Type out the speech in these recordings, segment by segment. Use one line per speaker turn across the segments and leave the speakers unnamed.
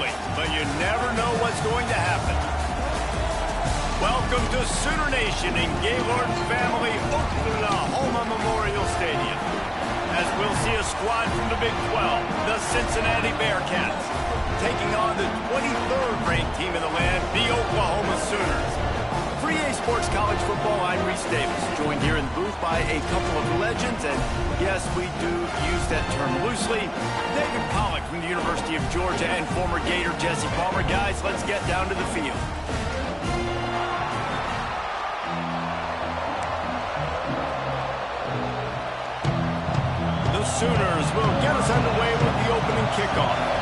quickly, but you never know what's going to happen. Welcome to Sooner Nation in Gaylord Family Oklahoma Memorial Stadium. As we'll see a squad from the Big 12, the Cincinnati Bearcats, taking on the 23rd ranked team in the land, the Oklahoma Sooners. For EA Sports College Football, I'm Reese Davis, joined here in the booth by a couple of legends, and yes, we do use that term loosely. David Pollack from the University of Georgia and former Gator Jesse Palmer. Guys, let's get down to the field. The Sooners will get us underway with the opening kickoff.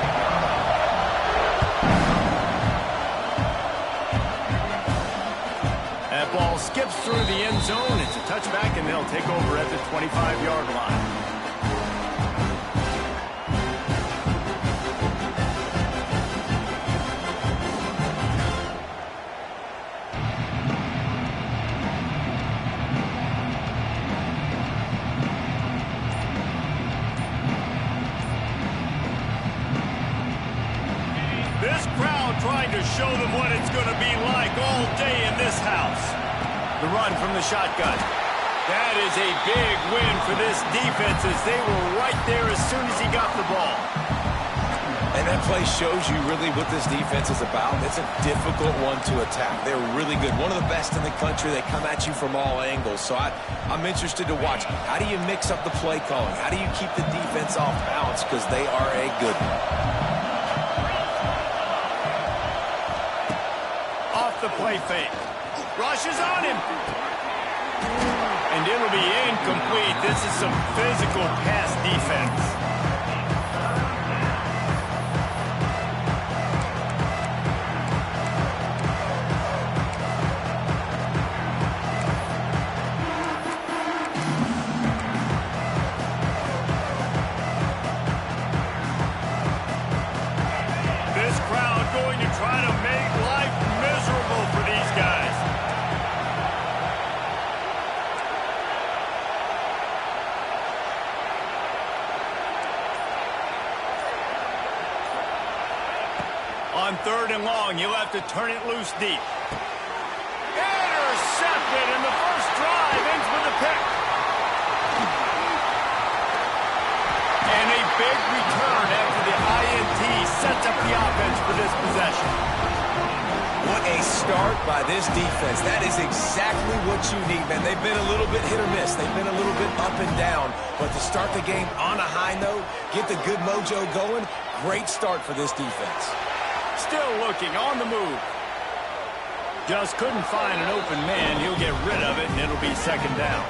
That ball skips through the end zone. It's a touchback, and they'll take over at the 25-yard line. This crowd trying to show them what it's going to be like all day in this house. The run from the shotgun. That is a big win for this defense as they were right there as soon as he got the ball.
And that play shows you really what this defense is about. It's a difficult one to attack. They're really good. One of the best in the country. They come at you from all angles. So I'm interested to watch. How do you mix up the play calling? How do you keep the defense off balance? Because they are a good one.
Off the play fake. Rushes on him. And it'll be incomplete. This is some physical pass defense. This crowd going to try to make life miserable for these guys. On 3rd and long, he'll have to turn it loose deep. Intercepted, and the first drive ends with a pick. And a big return after the INT sets up the offense for this possession.
What a start by this defense. That is exactly what you need, man. They've been a little bit hit or miss. They've been a little bit up and down. But to start the game on a high note, get the good mojo going, great start for this defense.
Still looking on the move. Just couldn't find an open man. He'll get rid of it, and it'll be 2nd down.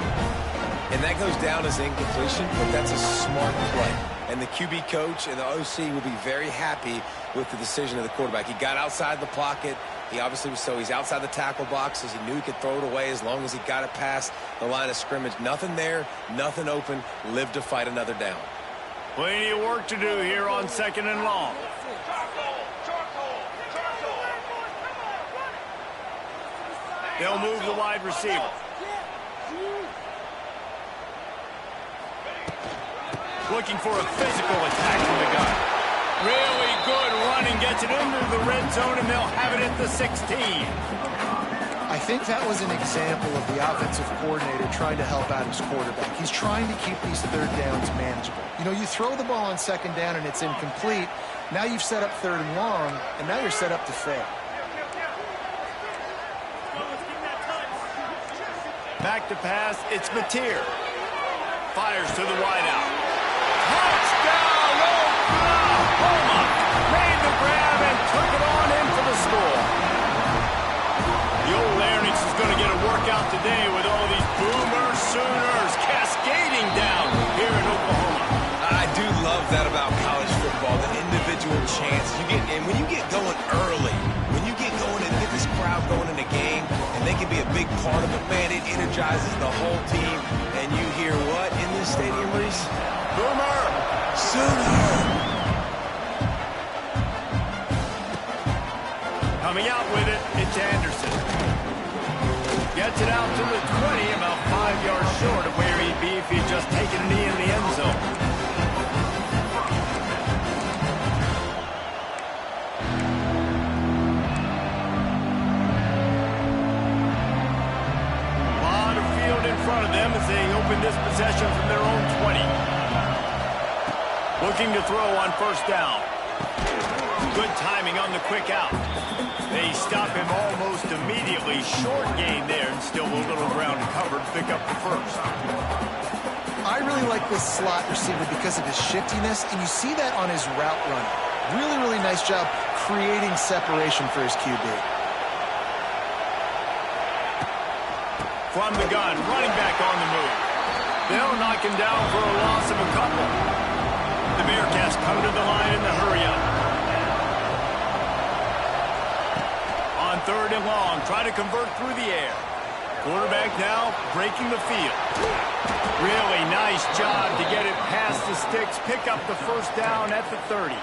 And that goes down as incompletion, but that's a smart play. And the QB coach and the OC will be very happy with the decision of the quarterback. He got outside the pocket. He obviously was he's outside the tackle boxes. He knew he could throw it away as long as he got it past the line of scrimmage. Nothing there, nothing open. Live to fight another down.
Plenty of work to do here on 2nd and long. They'll move the wide receiver. Looking for a physical attack from the guy. Really good running, gets it into the red zone, and they'll have it at the 16.
I think that was an example of the offensive coordinator trying to help out his quarterback. He's trying to keep these 3rd downs manageable. You know, you throw the ball on 2nd down and it's incomplete. Now you've set up 3rd and long, and now you're set up to fail.
Back to pass, it's Mateer. Fires to the wideout. Touchdown, Oklahoma! Made the grab and took it on in for the score. The old Larynx is going to get a workout today with all these Boomer Sooners cascading down here in Oklahoma.
I do love that about college football, the individual chance. And when you get going early, when you get going and get this crowd going in the game, and they can be a big part of it, man, it energizes the whole team. And you hear what in this stadium, Reese?
Boomer!
Sooner!
Coming out with it, it's Anderson. Gets it out to the 20, about 5 yards short of where he'd be if he'd just taken a knee in the end zone. open this possession from their own 20. Looking to throw on first down. Good timing on the quick out. They stop him almost immediately. Short gain there, and still a little ground covered to pick up the first.
I really like this slot receiver because of his shiftiness, and you see that on his route running. Really, really nice job creating separation for his QB.
From the gun, running back on the move. They'll knock him down for a loss of a couple. The Bearcats come to the line in the hurry-up. On third and long, try to convert through the air. Quarterback now breaking the field. Really nice job to get it past the sticks, pick up the first down at the 30.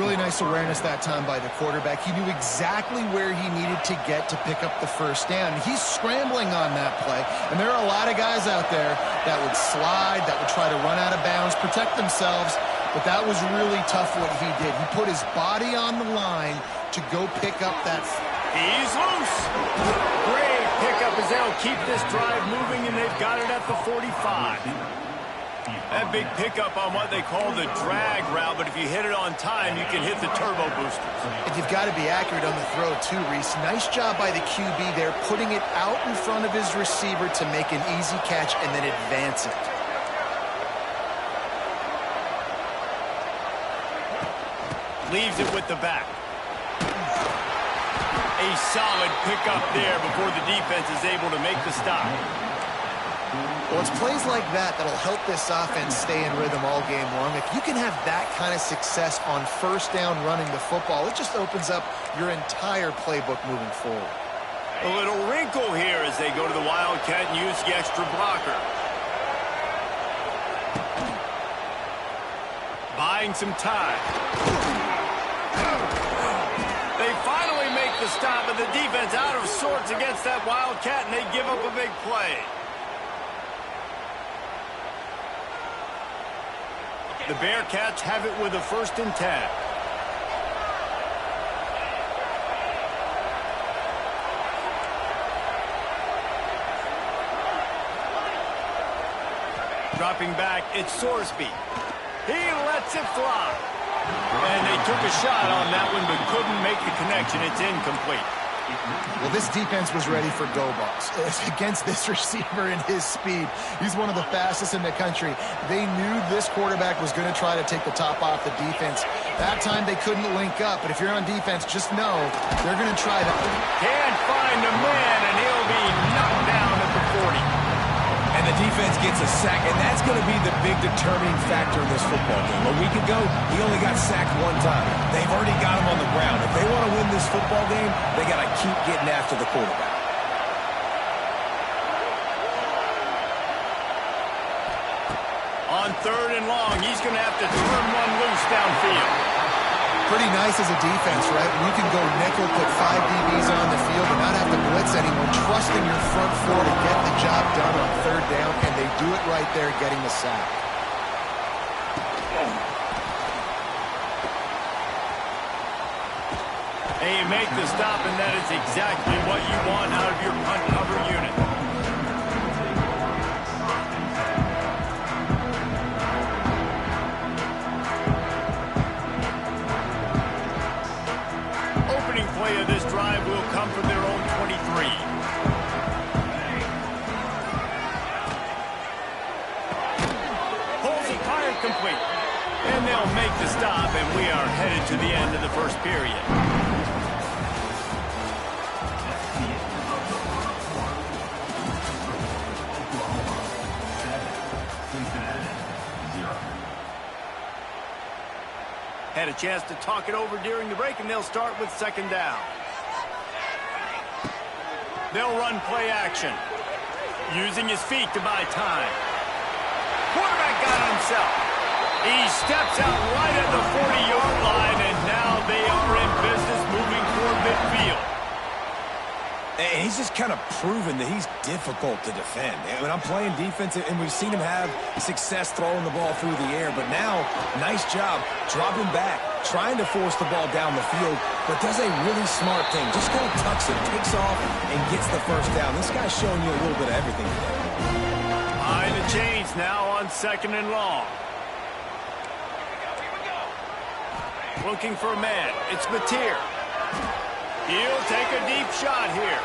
Really nice awareness that time by the quarterback. He knew exactly where he needed to get to pick up the first down. He's scrambling on that play, and there are a lot of guys out there that would slide, that would try to run out of bounds, protect themselves, but that was really tough what he did. He put his body on the line to go pick up that.
He's loose. Great pickup as they'll keep this drive moving, and they've got it at the 45. That big pickup on what they call the drag route, but if you hit it on time, you can hit the turbo boosters.
And you've got to be accurate on the throw too, Reese. Nice job by the QB there, putting it out in front of his receiver to make an easy catch and then advance it.
Leaves it with the back. A solid pickup there before the defense is able to make the stop.
Well, it's plays like that that'll help this offense stay in rhythm all game long. If you can have that kind of success on first down running the football, it just opens up your entire playbook moving forward.
A little wrinkle here as they go to the Wildcat and use the extra blocker. Buying some time. They finally make the stop, but the defense out of sorts against that Wildcat, and they give up a big play. The Bearcats have it with a 1st and 10. Dropping back, it's Sorsby. He lets it fly. And they took a shot on that one, but couldn't make the connection. It's incomplete.
Well, this defense was ready for go balls. Against this receiver and his speed, he's one of the fastest in the country. They knew this quarterback was going to try to take the top off the defense. That time they couldn't link up, but if you're on defense, just know they're going to try that.
Can't find a man, and he'll be knocked down at the 40.
And the defense gets a sack, and that's going to be the big determining factor in this football game. A week ago, he only got sacked one time. They've already got him on the ground. If they want to win this football game, they got to keep getting after the quarterback.
On third and long, he's going to have to turn one loose downfield.
Pretty nice as a defense, right? When you can go nickel, put 5 DBs on the field and not have to blitz anyone, trusting your front four to get the job done on third down, and they do it right there, getting the sack.
They make the stop, and that is exactly what you want out of your punt cover unit. Play of this drive will come from their own 23. Pulls it fired complete. And they'll make the stop, and we are headed to the end of the first period. Had a chance to talk it over during the break, and they'll start with 2nd down. They'll run play action, using his feet to buy time. Quarterback got it himself. He steps out right at the 40-yard line, and now they are in business moving toward midfield.
And he's just kind of proven that he's difficult to defend. I mean, I'm playing defense, and we've seen him have success throwing the ball through the air. But now, nice job dropping back, trying to force the ball down the field, but does a really smart thing. Just kind of tucks it, takes off, and gets the first down. This guy's showing you a little bit of everything today.
change now on 2nd and long. Looking for a man. It's Mateer. He'll take a deep shot here.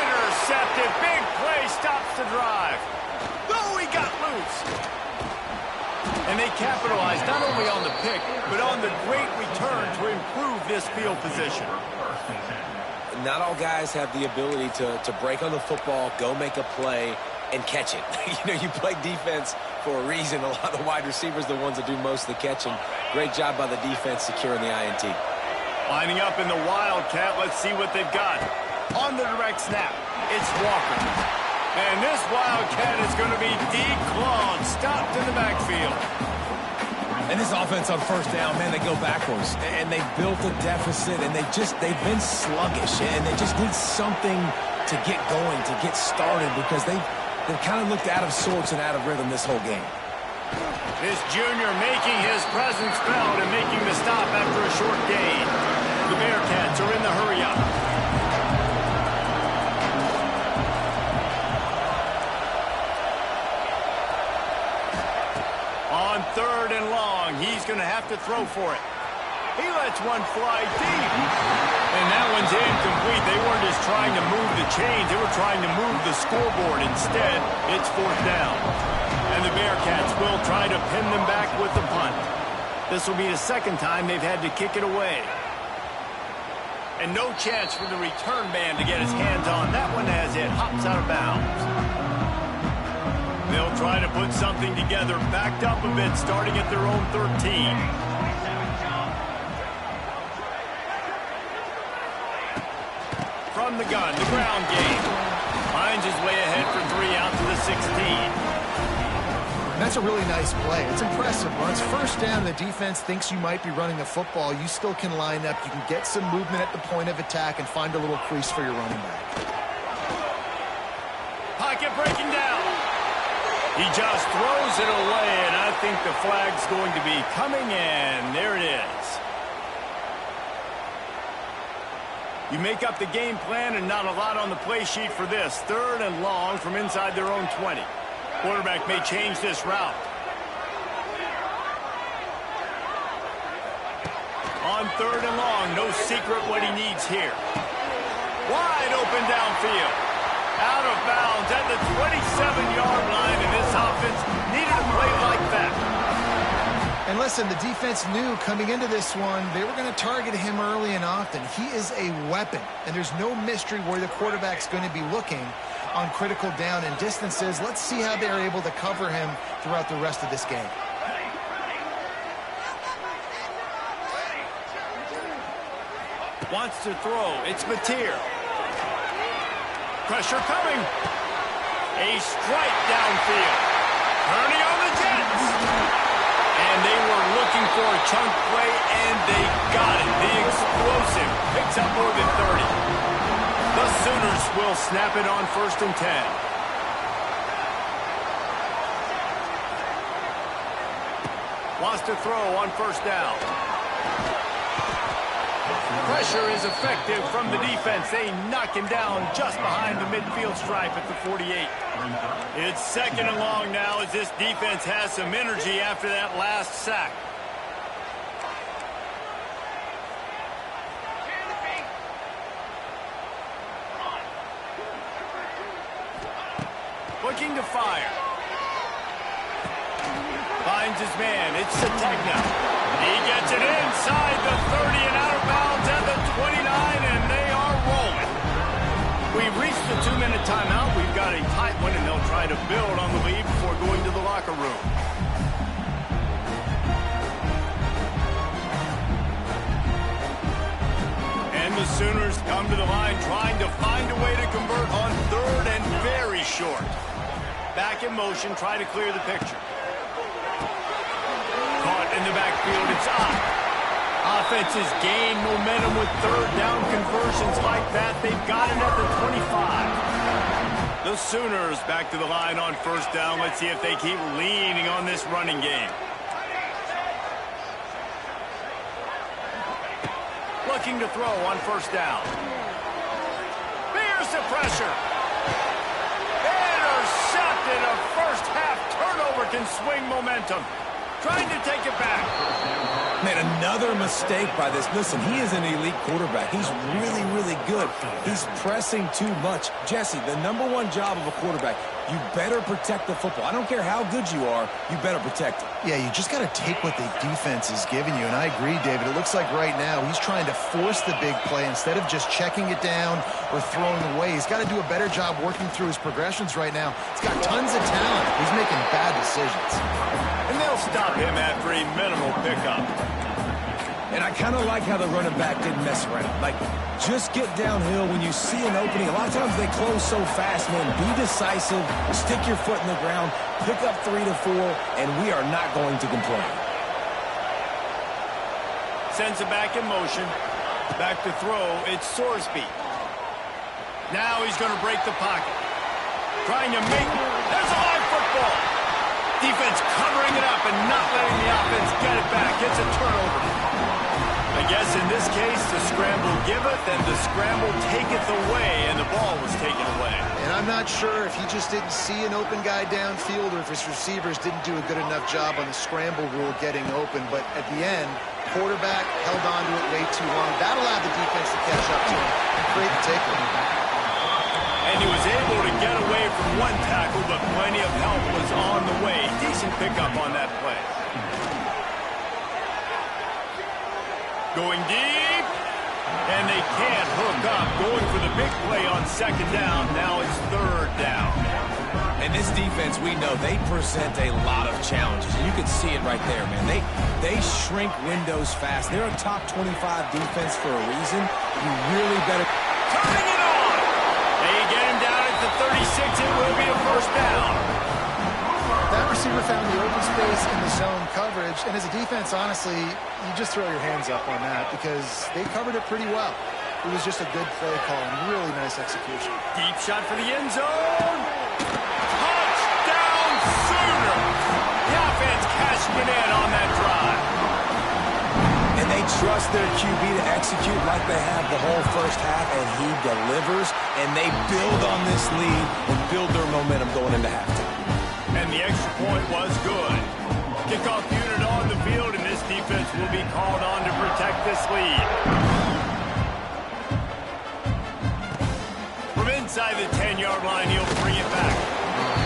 Intercepted. Big play. Stops the drive. Oh, he got loose. And they capitalized not only on the pick, but on the great return to improve this field position.
Not all guys have the ability to break on the football, go make a play, and catch it. You play defense for a reason. A lot of the wide receivers are the ones that do most of the catching. Great job by the defense securing the INT.
Lining up in the Wildcat. Let's see what they've got. On the direct snap, it's Walker. And this Wildcat is going to be declawed, stopped in the backfield.
And this offense on 1st down, man, they go backwards. And they built a deficit, and they've been sluggish. And they just need something to get going, to get started, because they've kind of looked out of sorts and out of rhythm this whole game.
This junior making his presence felt and making the stop after a short gain. The Bearcats are in the hurry-up. On 3rd and long, he's going to have to throw for it. He lets one fly deep. And that one's incomplete. They weren't just trying to move the chains. They were trying to move the scoreboard. Instead, it's 4th down. And the Bearcats will try to pin them back with the punt. This will be the 2nd time they've had to kick it away. And no chance for the return man to get his hands on that one as it hops out of bounds. They'll try to put something together, backed up a bit, starting at their own 13. From the gun, the ground game. Finds his way ahead for 3 out to the 16.
That's a really nice play. It's impressive. When it's 1st down, the defense thinks you might be running the football. You still can line up. You can get some movement at the point of attack and find a little crease for your running back.
Pocket breaking down. He just throws it away, and I think the flag's going to be coming in. There it is. You make up the game plan and not a lot on the play sheet for this. 3rd and long from inside their own 20. Quarterback may change this route. On 3rd and long, no secret what he needs here. Wide open downfield. Out of bounds at the 27-yard line, and this offense needed a play like that.
And listen, the defense knew coming into this one, they were going to target him early and often. He is a weapon, and there's no mystery where the quarterback's going to be looking on critical down and distances. Let's see how they're able to cover him throughout the rest of this game.
Wants to throw. It's Mateer. Pressure coming. A strike downfield. Turning on the Jets. And they were looking for a chunk play, and they got it. The explosive picks up more than 30. The Sooners will snap it on 1st and 10. Wants to throw on 1st down. Pressure is effective from the defense. They knock him down just behind the midfield stripe at the 48. It's 2nd and long now as this defense has some energy after that last sack. Looking to fire. Finds his man. It's Sategna. He gets it inside the 30 and out of bounds at the 29, and they are rolling. We've reached the 2-minute timeout. We've got a tight one, and they'll try to build on the lead before going to the locker room. And the Sooners come to the line trying to find a way to convert on 3rd and very short. Back in motion, try to clear the picture. Caught in the backfield, it's up. Offenses gain momentum with 3rd down conversions like that. They've got it at the 25. The Sooners back to the line on 1st down. Let's see if they keep leaning on this running game. Looking to throw on 1st down. Here's the pressure. Intercepted, a turnover can swing momentum. Trying to take it back.
Man, another mistake by this. Listen, he is an elite quarterback. He's really, really good. He's pressing too much. Jesse, the #1 job of a quarterback, you better protect the football. I don't care how good you are, you better protect it.
Yeah, you just got to take what the defense is giving you, and I agree, David. It looks like right now he's trying to force the big play instead of just checking it down or throwing away. He's got to do a better job working through his progressions right now. He's got tons of talent. He's making bad decisions.
And they'll stop him after a minimal pickup.
And I kind of like how the running back didn't mess around. Like, just get downhill when you see an opening. A lot of times they close so fast, man. Be decisive, stick your foot in the ground, pick up 3 to 4, and we are not going to complain.
Sends it back in motion. Back to throw, it's Sorsby. Now he's going to break the pocket. Trying to make, there's a live football. Defense covering it up and not letting the offense get it back. It's a turnover. I guess in this case, the scramble giveth and the scramble taketh away, and the ball was taken away.
And I'm not sure if he just didn't see an open guy downfield or if his receivers didn't do a good enough job on the scramble rule getting open. But at the end, quarterback held on to it way too long. That allowed the defense to catch up to him and create the takeaway.
And he was able to get away from one tackle, but plenty of help was on the way. Decent pickup on that play. Going deep, and they can't hook up. Going for the big play on second down. Now it's third down.
And this defense, we know, they present a lot of challenges. And you can see it right there, man. They shrink windows fast. They're a top 25 defense for a reason. You really better...
Turning it on! They get him down at the 36. It will be a first down.
That receiver found the open space in the zone coverage, and as a defense, honestly, you just throw your hands up on that because they covered it pretty well. It was just a good play call and really nice execution.
Deep shot for the end zone. Touchdown Sooners! The offense cashing it in on that drive.
And they trust their QB to execute like they have the whole first half, and he delivers, and they build on this lead and build their momentum going into halftime.
And the extra point was good. Kickoff unit on the field, and this defense will be called on to protect this lead. From inside the 10-yard line, he'll bring it back.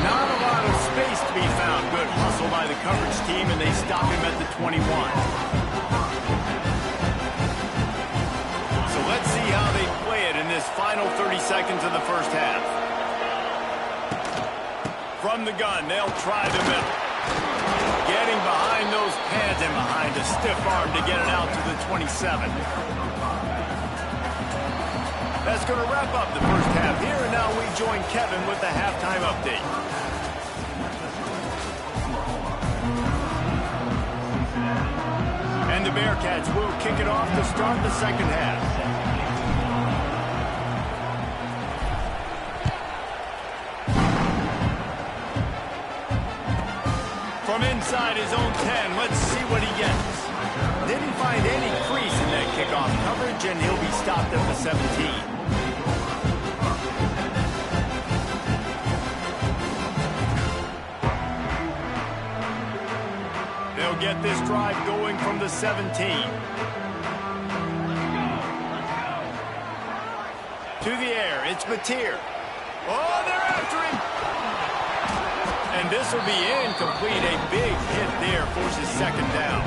Not a lot of space to be found. Good hustle by the coverage team, and they stop him at the 21. So let's see how they play it in this final 30 seconds of the first half. From the gun, they'll try the middle. Getting behind those pads and behind a stiff arm to get it out to the 27. That's going to wrap up the first half here, and now we join Kevin with the halftime update. And the Bearcats will kick it off to start the second half. From inside his own 10, let's see what he gets. Didn't find any crease in that kickoff coverage, and he'll be stopped at the 17. They'll get this drive going from the 17. To the air, it's Mateer. Oh, they're after him. And this will be incomplete. A big hit there forces second down.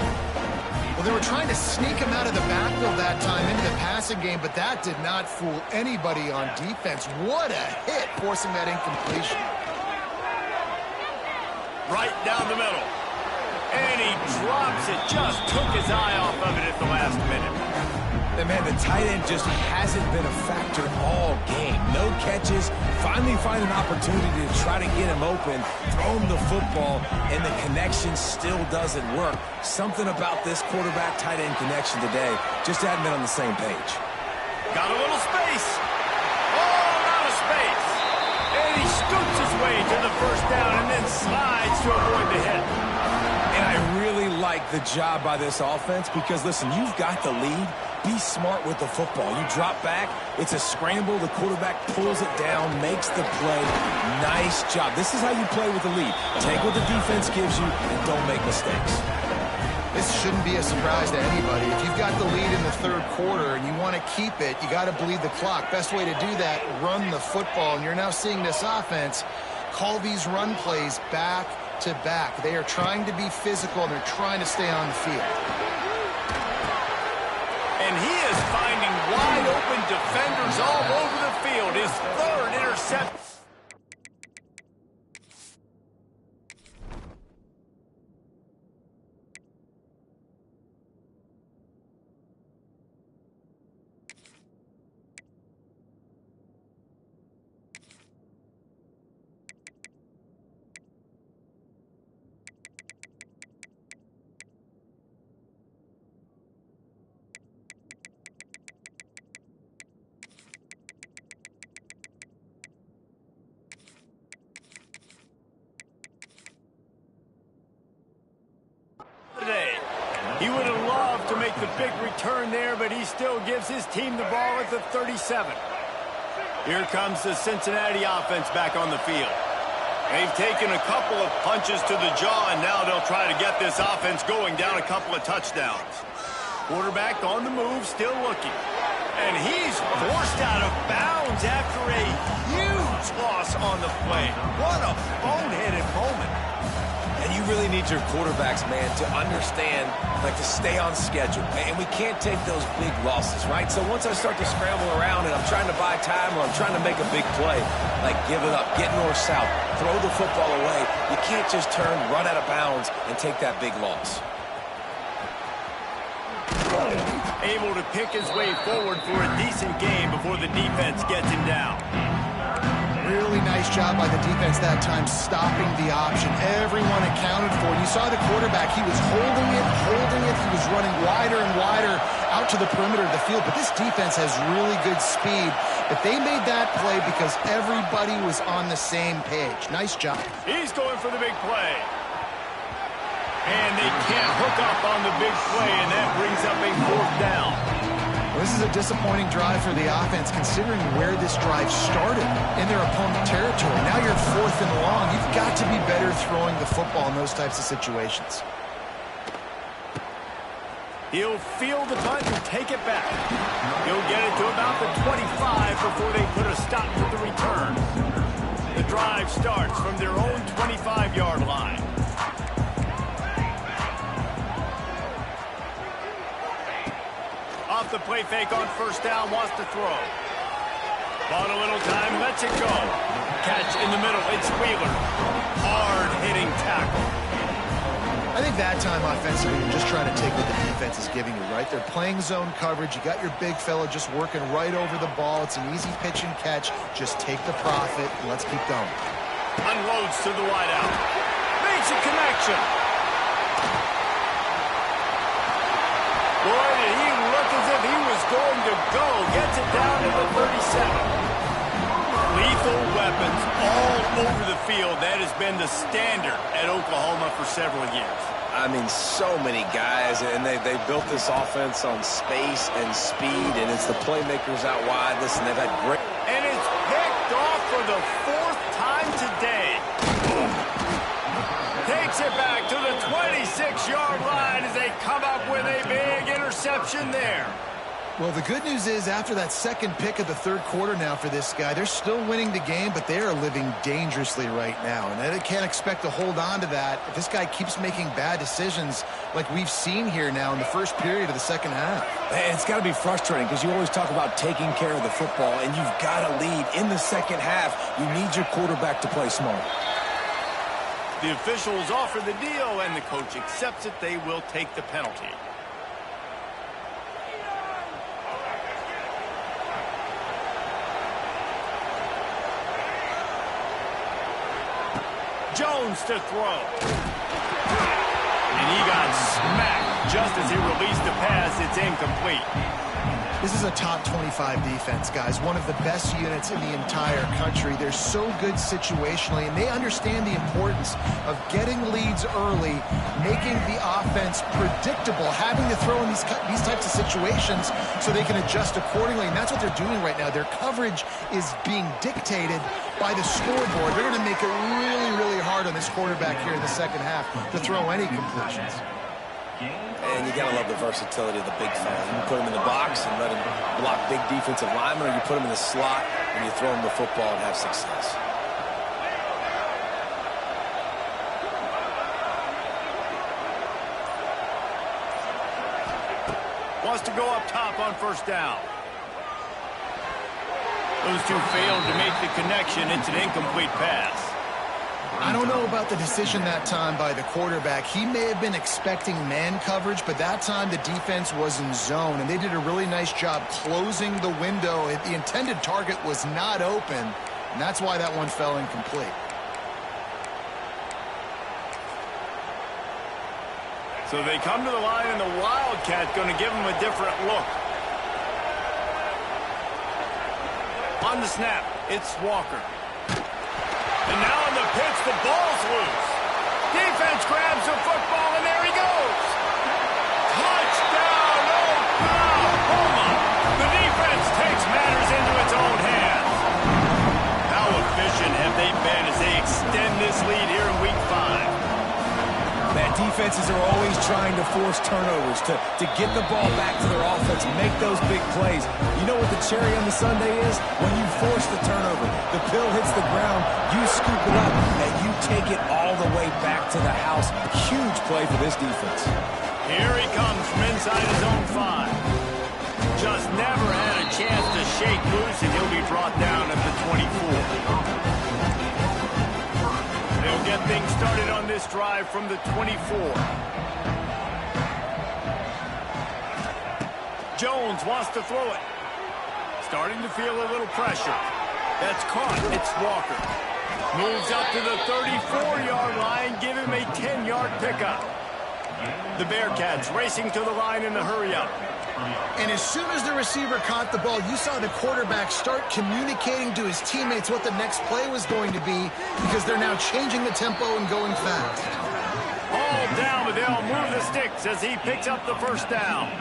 Well, they were trying to sneak him out of the backfield that time into the passing game, but that did not fool anybody on defense. What a hit, forcing that incompletion.
Right down the middle. And he drops it. Just took his eye off of it at the last minute.
And man, the tight end just hasn't been a factor all game. No catches. Finally find an opportunity to try to get him open, throw him the football, and the connection still doesn't work. Something about this quarterback-tight end connection today just hadn't been on the same page.
Got a little space. Oh, out of space. And he scoots his way to the first down and then slides to avoid the hit.
And I really like the job by this offense because, listen, you've got the lead, be smart with the football. You drop back, it's a scramble, the quarterback pulls it down, makes the play. Nice job. This is how you play with the lead. Take what the defense gives you and don't make mistakes.
This shouldn't be a surprise to anybody. If you've got the lead in the third quarter and you want to keep it, you got to bleed the clock. Best way to do that, run the football. And you're now seeing this offense call these run plays back to back. They are trying to be physical, and they're trying to stay on the field.
And he is finding wide open defenders all over the field. His third interception. He would have loved to make the big return there, but he still gives his team the ball at the 37. Here comes the Cincinnati offense back on the field. They've taken a couple of punches to the jaw, and now they'll try to get this offense going down a couple of touchdowns. Quarterback on the move, still looking. And he's forced out of bounds after a huge loss on the play. What a boneheaded moment.
And you really need your quarterbacks, man, to understand, like, to stay on schedule. And we can't take those big losses, right? So once I start to scramble around and I'm trying to buy time or I'm trying to make a big play, like, give it up, get north-south, throw the football away. You can't just turn, run out of bounds, and take that big loss.
Able to pick his way forward for a decent game before the defense gets him down.
Really nice job by the defense that time, stopping the option. Everyone accounted for it. You saw the quarterback. He was holding it. He was running wider and wider out to the perimeter of the field. But this defense has really good speed. But they made that play because everybody was on the same page. Nice job.
He's going for the big play. And they can't hook up on the big play, and that brings up a fourth down.
Well, this is a disappointing drive for the offense, considering where this drive started in their opponent territory. Now you're fourth and long. You've got to be better throwing the football in those types of situations.
He'll field the punt and take it back. He'll get it to about the 25 before they put a stop to the return. The drive starts from their own 25-yard line. Off the play fake on first down, wants to throw. Bought a little time, lets it go. Catch in the middle, it's Wheeler. Hard-hitting tackle.
I think that time offensively, you're just trying to take what the defense is giving you, right? They're playing zone coverage. You got your big fella just working right over the ball. It's an easy pitch and catch. Just take the profit, and let's keep going.
Unloads to the wideout. Makes a connection. Boy, did he look as if he was going to go. Gets it down to the 37. Lethal weapons all over the field. That has been the standard at Oklahoma for several years.
I mean, so many guys, and they built this offense on space and speed, and it's the playmakers out wide. Listen, they've had great...
And it's picked off for the fourth time today. Takes it back to the 26-yard line as they come up with a big interception there.
Well, the good news is after that second pick of the third quarter now for this guy, they're still winning the game, but they are living dangerously right now. And they can't expect to hold on to that if this guy keeps making bad decisions like we've seen here now in the first period of the second half.
And it's got to be frustrating because you always talk about taking care of the football, and you've got to lead in the second half. You need your quarterback to play smart.
The officials offer the deal, and the coach accepts it. They will take the penalty. Jones to throw. And he got smacked just as he released the pass. It's incomplete.
This is a top 25 defense, guys. One of the best units in the entire country. They're so good situationally, and they understand the importance of getting leads early, making the offense predictable, having to throw in these types of situations so they can adjust accordingly. And that's what they're doing right now. Their coverage is being dictated by the scoreboard. They're going to make it really, really hard on this quarterback here in the second half to throw any completions.
And you got to love the versatility of the big fella. You can put him in the box and let him block big defensive linemen, or you put him in the slot and you throw him the football and have success.
Wants to go up top on first down. Those two failed to make the connection. It's an incomplete pass.
I don't know about the decision that time by the quarterback. He may have been expecting man coverage, but that time the defense was in zone, and they did a really nice job closing the window. The intended target was not open, and that's why that one fell incomplete.
So they come to the line, and the Wildcat going to give them a different look. On the snap, it's Walker. And now on the pitch, the ball's loose. Defense grabs the football, and there he goes. Touchdown, Oklahoma. The defense takes matters into its own hands. How efficient have they been as they extend this lead here in Week 5?
Man, defenses are always trying to force turnovers to get the ball back to their offense, make those big plays. You know what the cherry on the sundae is? When you force the turnover, the pill hits the ground, you scoop it up, and you take it all the way back to the house. Huge play for this defense.
Here he comes from inside his own 5. Just never had a chance to shake loose, and he'll be brought down at the 24. They'll get things started on this drive from the 24. Jones wants to throw it. Starting to feel a little pressure. That's caught. It's Walker. Moves up to the 34-yard line. Give him a 10-yard pickup. The Bearcats racing to the line in the hurry-up.
And as soon as the receiver caught the ball, you saw the quarterback start communicating to his teammates what the next play was going to be, because they're now changing the tempo and going fast.
All down, but they'll move the sticks as he picks up the first down.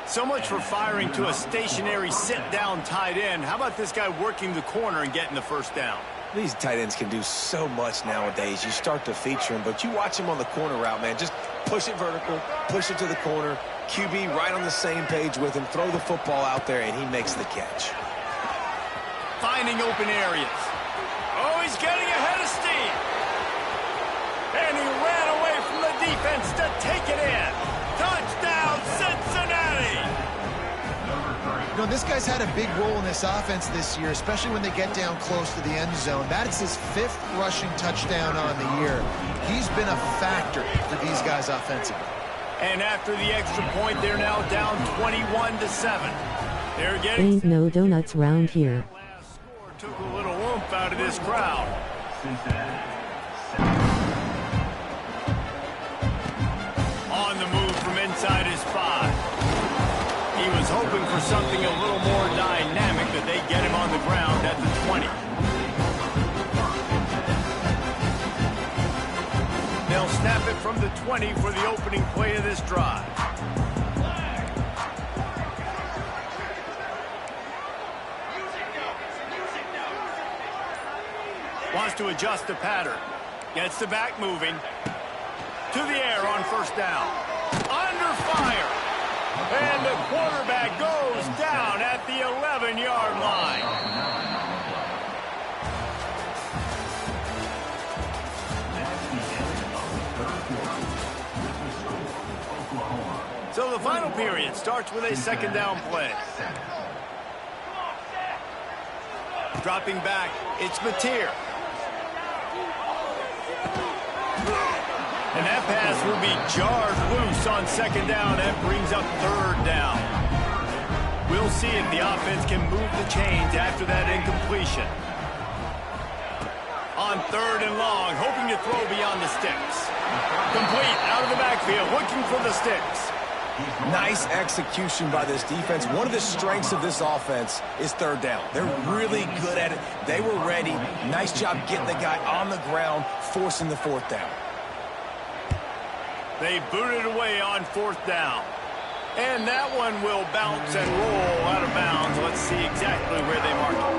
So much for firing to a stationary sit-down tight end. How about this guy working the corner and getting the first down?
These tight ends can do so much nowadays. You start to feature them, but you watch him on the corner route, man. Just push it vertical, push it to the corner. QB right on the same page with him. Throw the football out there, and he makes the catch.
Finding open areas. Oh, he's getting ahead of steam. And he ran away from the defense to take it in. Touchdown, Cincinnati!
You know, this guy's had a big role in this offense this year, especially when they get down close to the end zone. That is his 5th rushing touchdown on the year. He's been a factor for these guys offensively.
And after the extra point, they're now down 21-7. They're getting...
Ain't no donuts round here.
Last score took a little oomph out of this crowd. On the move from inside his 5. He was hoping for something a little more dynamic, but they get him on the ground at the 20. They'll snap it from the 20 for the opening play of this drive. Wants to adjust the pattern. Gets the back moving. To the air on first down. Under fire. And the quarterback goes down at the 11-yard line. So the final period starts with a second down play. Dropping back, it's Mateer. And that pass will be jarred loose on second down. That brings up third down. We'll see if the offense can move the chains after that incompletion. On third and long, hoping to throw beyond the sticks. Complete out of the backfield, looking for the sticks.
Nice execution by this defense. One of the strengths of this offense is third down. They're really good at it. They were ready. Nice job getting the guy on the ground, forcing the fourth down.
They booted away on fourth down. And that one will bounce and roll out of bounds. Let's see exactly where they mark it.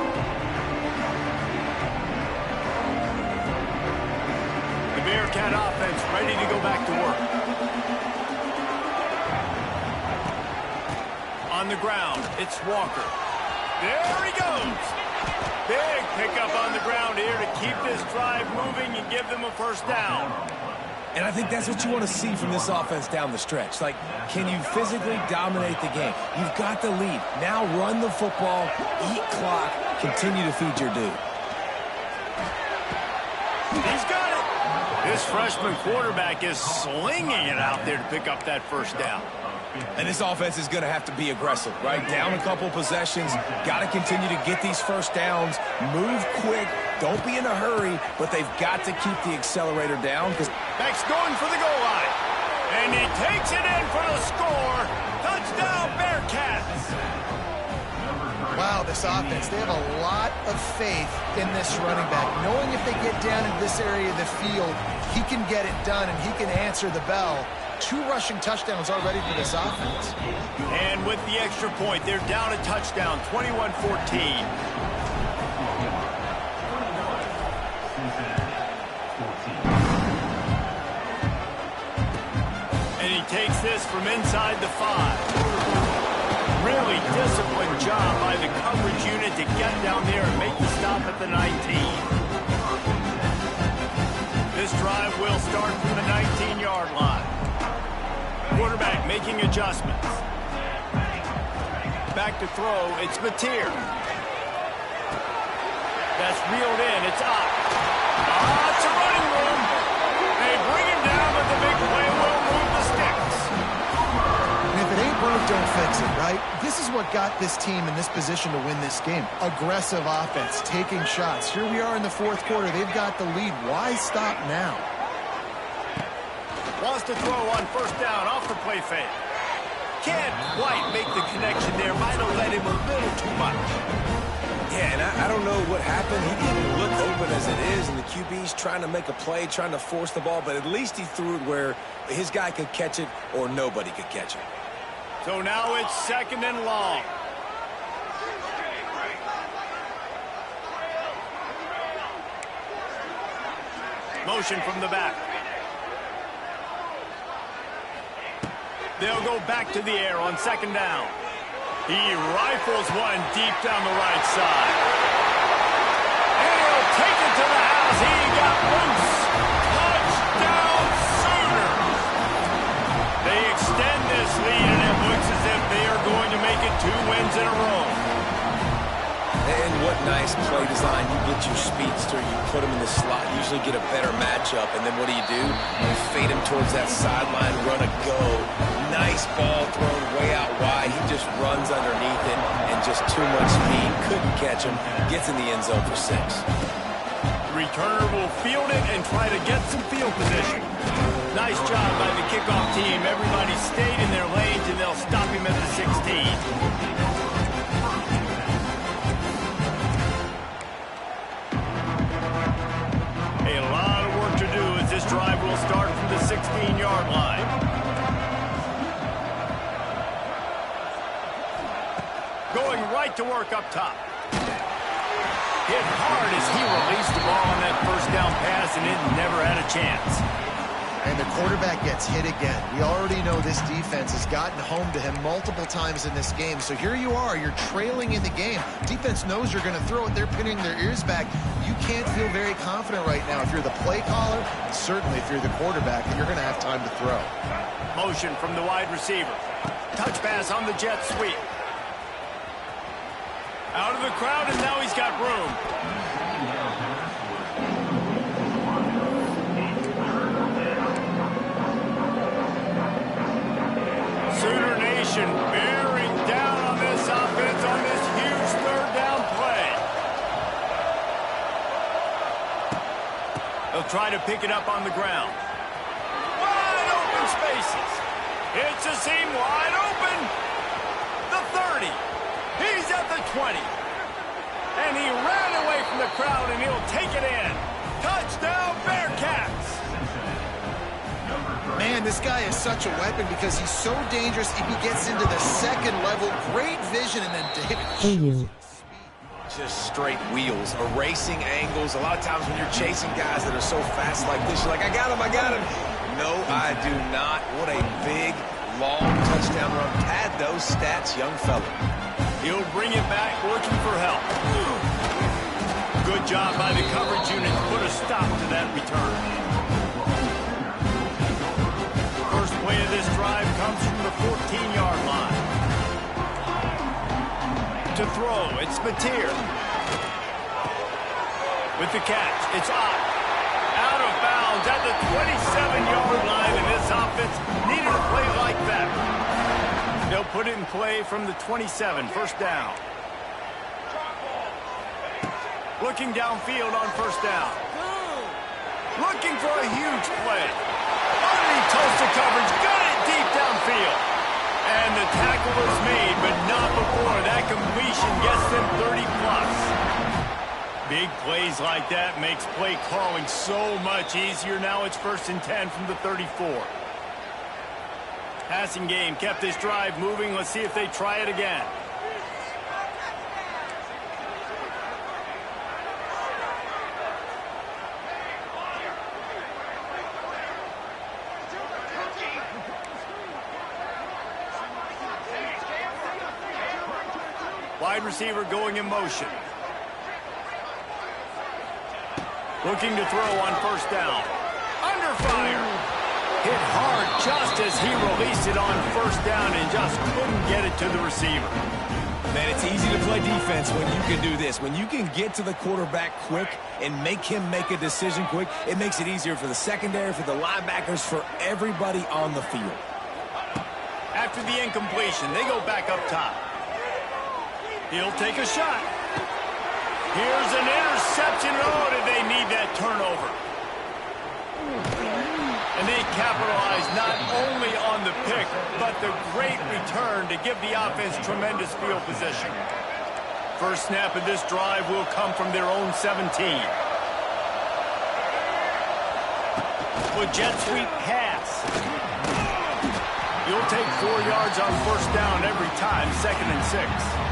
The Bearcat offense ready to go back to work. On the ground, it's Walker. There he goes. Big pickup on the ground here to keep this drive moving and give them a first down.
And I think that's what you want to see from this offense down the stretch. Like, can you physically dominate the game? You've got the lead. Now run the football, eat clock, continue to feed your dude.
He's got it. This freshman quarterback is slinging it out there to pick up that first down.
And this offense is going to have to be aggressive, right? Down a couple possessions, got to continue to get these first downs, move quick, don't be in a hurry, but they've got to keep the accelerator down.
Beck's going for the goal line, and he takes it in for the score. Touchdown, Bearcats.
Wow, this offense, they have a lot of faith in this running back, knowing if they get down into this area of the field, he can get it done and he can answer the bell. 2 rushing touchdowns already for this offense.
And with the extra point, they're down a touchdown, 21-14. And he takes this from inside the 5. Really disciplined job by the coverage unit to get down there and make the stop at the 19. This drive will start from the 19-yard line. Quarterback making adjustments. Back to throw, it's Mateer. That's reeled in, it's up. It's a running room. They bring him down, but the big play will move the sticks.
And if it ain't broke, don't fix it, right? This is what got this team in this position to win this game. Aggressive offense, taking shots. Here we are in the fourth quarter. They've got the lead. Why stop now?
Wants to throw on first down off the play fake. Can't quite make the connection there. Might have let him a little too much.
Yeah, and I don't know what happened. He didn't look open as it is, and the QB's trying to make a play, trying to force the ball, but at least he threw it where his guy could catch it or nobody could catch it.
So now it's second and long. Motion from the back. They'll go back to the air on second down. He rifles one deep down the right side. And he'll take it to the house. He got loose. Touchdown, Sooners. They extend this lead, and it looks as if they are going to make it 2 wins in a row.
And what nice play design. You get your speedster, you put him in the slot, usually get a better matchup, and then what do? You fade him towards that sideline, run a go. Nice ball thrown way out wide. He just runs underneath it, and just too much speed. Couldn't catch him. Gets in the end zone for 6.
Returner will field it and try to get some field position. Nice job by the kickoff team. Everybody stayed in their lanes, and they'll stop him at the 16. A lot of work to do as this drive will start from the 16-yard line. Going right to work up top. Hit hard as he released the ball on that first down pass, and it never had a chance.
And the quarterback gets hit again. We already know this defense has gotten home to him multiple times in this game. So here you are, you're trailing in the game. Defense knows you're going to throw it. They're pinning their ears back. You can't feel very confident right now if you're the play caller, and certainly if you're the quarterback, and you're going to have time to throw.
Motion from the wide receiver. Touch pass on the jet sweep. Out of the crowd, and now he's got room. Sooner Nation bearing down on this offense on this huge third down play. They'll try to pick it up on the ground. Wide open spaces. It's a seam wide open. The 30. He's at the 20. And he ran away from the crowd, and he'll take it in. Touchdown, Bearcats.
Man, this guy is such a weapon because he's so dangerous. If he gets into the second level, great vision, and then David.
Hey you.
Just straight wheels, erasing angles. A lot of times when you're chasing guys that are so fast like this, you're like, I got him, I got him. No, I do not. What a big, long touchdown run. Pad those stats, young fella.
He'll bring it back, looking for help. Good job by the coverage unit to put a stop to that return. First play of this drive comes from the 14-yard line. To throw, it's Mateer. With the catch, it's out of bounds at the 27-yard line, and this offense needed a play like that. They'll put it in play from the 27, first down. Looking downfield on first down. Looking for a huge play. Underneath Tulsa coverage, got it deep downfield. And the tackle was made, but not before that completion gets them 30-plus. Big plays like that makes play calling so much easier. Now it's 1st and 10 from the 34. Passing game kept this drive moving. Let's see if they try it again. Wide receiver going in motion. Looking to throw on first down. Under fire. Hit hard just as he released it on first down and just couldn't get it to the receiver.
Man, it's easy to play defense when you can do this. When you can get to the quarterback quick and make him make a decision quick, it makes it easier for the secondary, for the linebackers, for everybody on the field.
After the incompletion, they go back up top. He'll take a shot. Here's an interception. Oh, did they need that turnover? And they capitalize not only on the pick, but the great return to give the offense tremendous field position. First snap of this drive will come from their own 17. With jet sweep pass. You'll take 4 yards on first down every time, 2nd and 6.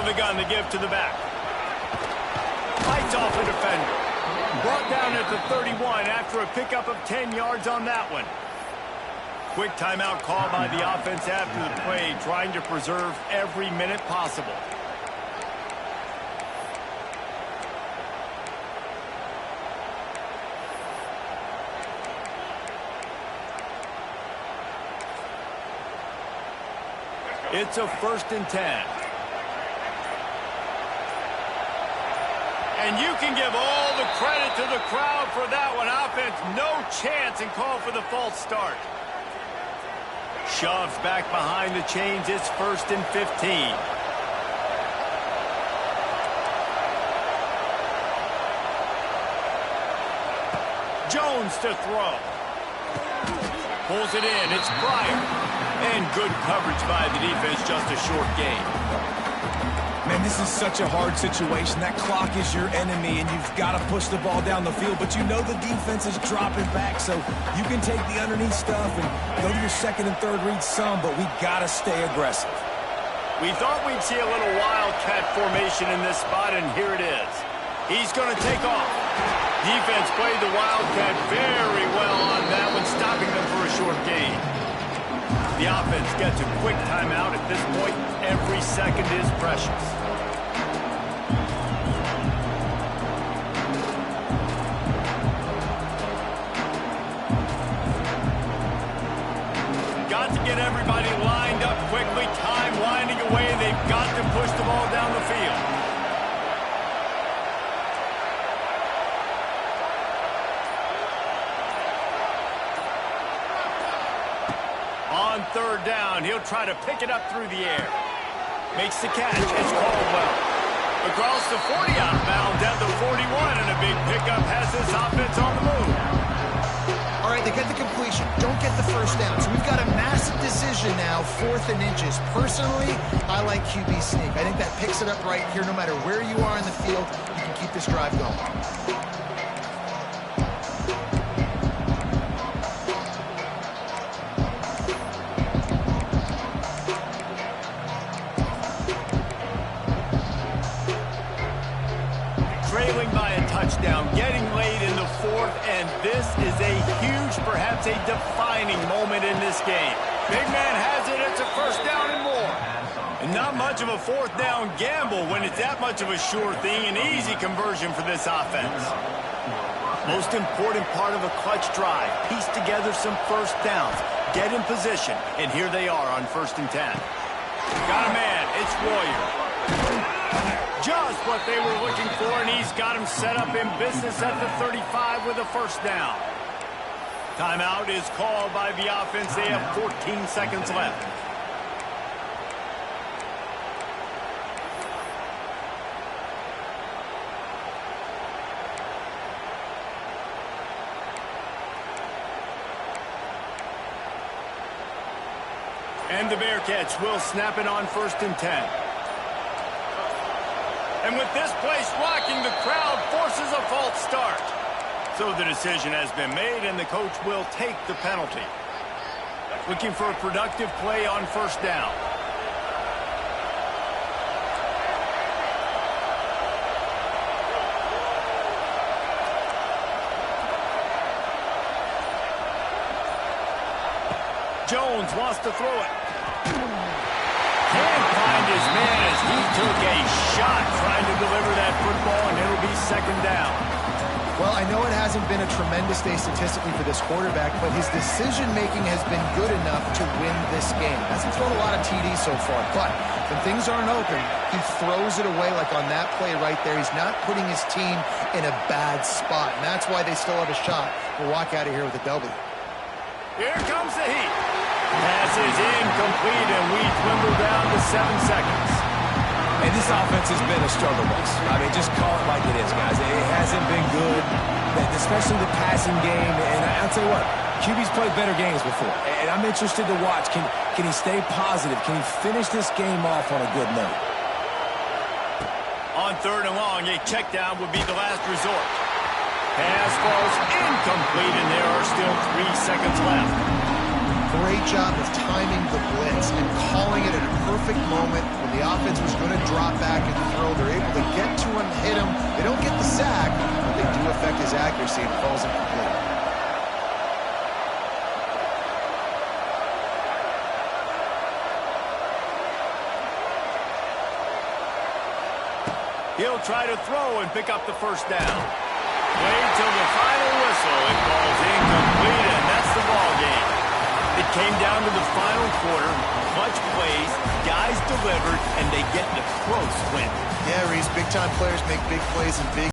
The gun to give to the back. Fights off a defender. Brought down at the 31 after a pickup of 10 yards on that one. Quick timeout call by the offense after the play, trying to preserve every minute possible. It's a 1st and 10. And you can give all the credit to the crowd for that one. Offense, no chance, and call for the false start. Shoves back behind the chains. It's 1st and 15. Jones to throw. Pulls it in. It's Pryor. And good coverage by the defense. Just a short gain.
Man, this is such a hard situation. That clock is your enemy, and you've got to push the ball down the field. But you know the defense is dropping back, so you can take the underneath stuff and go to your 2nd and 3rd read some, but we got to stay aggressive.
We thought we'd see a little wildcat formation in this spot, and here it is. He's going to take off. Defense played the wildcat very well on that one, stopping them for a short gain. The offense gets a quick timeout. At this point, every second is precious. Got to get everybody lined up quickly. Time winding away. They've got to push the ball down the field. he'll try to pick it up through the air. Makes the catch. It's Caldwell. Across the 40 outbound down to 41, and a big pickup has this offense on the move.
All right, they get the completion. Don't get the first down. So we've got a massive decision now, 4th and inches. Personally, I like QB sneak. I think that picks it up right here. No matter where you are in the field, you can keep this drive going.
Trailing by a touchdown, getting late in the 4th, and this is a huge, perhaps a defining moment in this game. Big man has it, it's a first down and more. And not much of a 4th down gamble when it's that much of a sure thing, an easy conversion for this offense. Most important part of a clutch drive, piece together some first downs, get in position, and here they are on 1st and 10. Got a man, it's Warrior. Just what they were looking for, and he's got him set up in business at the 35 with a first down. Timeout is called by the offense. They have 14 seconds left. And the Bearcats will snap it on 1st and 10. And with this place rocking, the crowd forces a false start. So the decision has been made, and the coach will take the penalty. Looking for a productive play on 1st down. Jones wants to throw it. Can't find his man as he took a shot trying to deliver that football, and it'll be 2nd down.
Well, I know it hasn't been a tremendous day statistically for this quarterback, but his decision-making has been good enough to win this game. Hasn't thrown a lot of TDs so far, but when things aren't open, he throws it away like on that play right there. He's not putting his team in a bad spot, and that's why they still have a shot to walk out of here with a W.
Here comes the heat. Pass is incomplete, and we dwindle down to 7 seconds.
And this offense has been a struggle bus. I mean, just call it like it is, guys. It hasn't been good, especially the passing game. And I'll tell you what, QB's played better games before. And I'm interested to watch. Can he stay positive? Can he finish this game off on a good note?
On 3rd and long, a check down would be the last resort. Pass falls incomplete, and there are still 3 seconds left.
Great job of timing the blitz and calling it at a perfect moment when the offense was going to drop back and throw. They're able to get to him, hit him. They don't get the sack, but they do affect his accuracy and falls incomplete.
He'll try to throw and pick up the first down. Wait till the final whistle. It falls incomplete, and that's the ball game. It came down to the final quarter, clutch plays, guys delivered, and they get the close win.
Yeah, Reese, big-time players make big plays in big